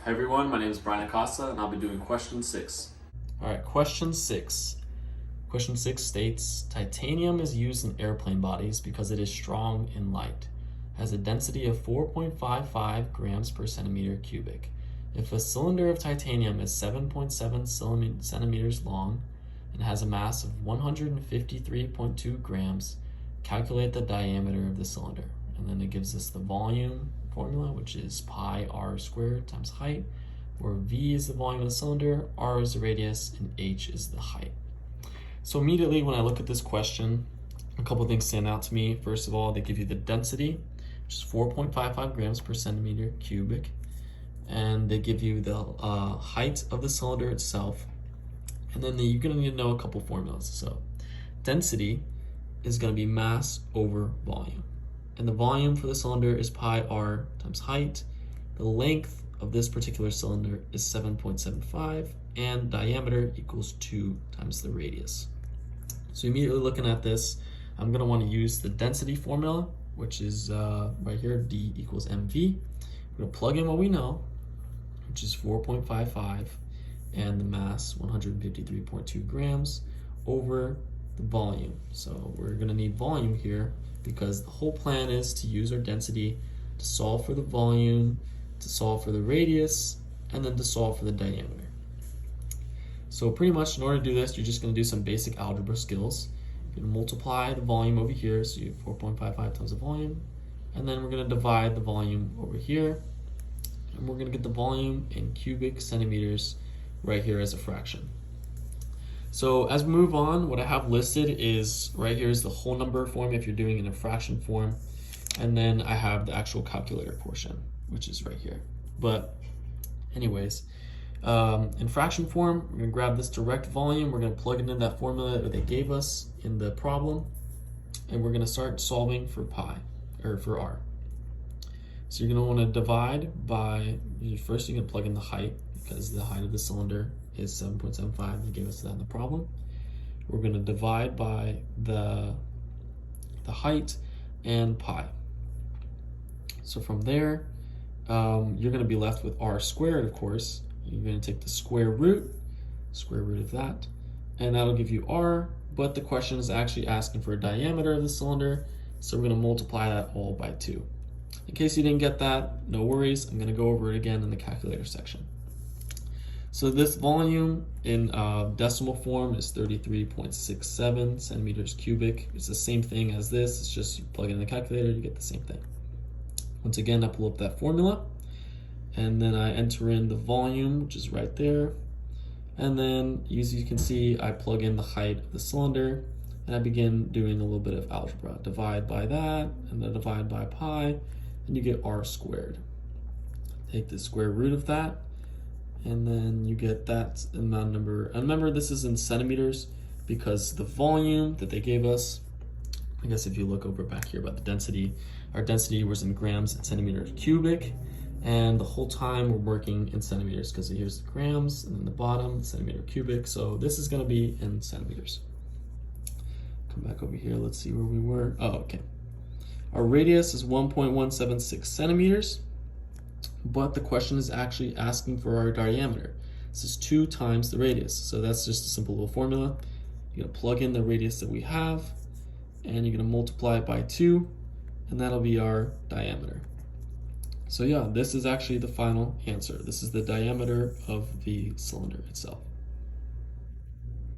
Hey everyone, my name is Bryan Acosta and I'll be doing question 6. All right, question 6. Question 6 states, titanium is used in airplane bodies because it is strong and light. Has a density of 4.55 grams per centimeter cubic. If a cylinder of titanium is 7.7 centimeters long and has a mass of 153.2 grams, calculate the diameter of the cylinder. And then it gives us the volume formula, which is pi r squared times height, where v is the volume of the cylinder, r is the radius, and h is the height. So immediately when I look at this question, a couple of things stand out to me. First of all, they give you the density, which is 4.55 grams per centimeter cubic, and they give you the height of the cylinder itself, and then you're going to need to know a couple formulas. So density is going to be mass over volume. And the volume for the cylinder is pi r times height. The length of this particular cylinder is 7.75, and diameter equals 2 times the radius. So immediately looking at this, I'm going to want to use the density formula, which is right here, D equals mv. I'm going to plug in what we know, which is 4.55, and the mass 153.2 grams over the volume. So we're going to need volume here, because the whole plan is to use our density to solve for the volume, to solve for the radius, and then to solve for the diameter. So pretty much in order to do this, you're just going to do some basic algebra skills. You're going to multiply the volume over here, so you have 4.55 times the volume, and then we're going to divide the volume over here, and we're going to get the volume in cubic centimeters right here as a fraction. So as we move on, what I have listed is right here is the whole number form if you're doing it in a fraction form, and then I have the actual calculator portion, which is right here. But anyways, in fraction form, we're going to grab this direct volume, we're going to plug it in that formula that they gave us in the problem, and we're going to start solving for pi, or for r. So you're going to want to divide by, first you're going to plug in the height, because the height of the cylinder is 7.75. They gave us that in the problem. We're going to divide by the height and pi. So from there, you're going to be left with r squared, of course. You're going to take the square root of that, and that'll give you r, but the question is actually asking for a diameter of the cylinder, so we're going to multiply that all by 2. In case you didn't get that, no worries. I'm going to go over it again in the calculator section. So this volume in decimal form is 33.67 centimeters cubic. It's the same thing as this. It's just you plug it in the calculator, you get the same thing. Once again, I pull up that formula, and then I enter in the volume, which is right there. And then, as you can see, I plug in the height of the cylinder, and I begin doing a little bit of algebra. Divide by that, and then divide by pi, and you get r squared. Take the square root of that, and then you get that amount number. And remember, this is in centimeters because the volume that they gave us, I guess if you look over back here about the density, our density was in grams and centimeters cubic, and the whole time we're working in centimeters because here's the grams, and then the bottom, centimeter cubic. So this is going to be in centimeters. Come back over here, let's see where we were. Oh, okay. Our radius is 1.176 centimeters. But the question is actually asking for our diameter. This is 2 times the radius. So that's just a simple little formula. You're going to plug in the radius that we have, and you're going to multiply it by 2, and that'll be our diameter. So yeah, this is actually the final answer. This is the diameter of the cylinder itself.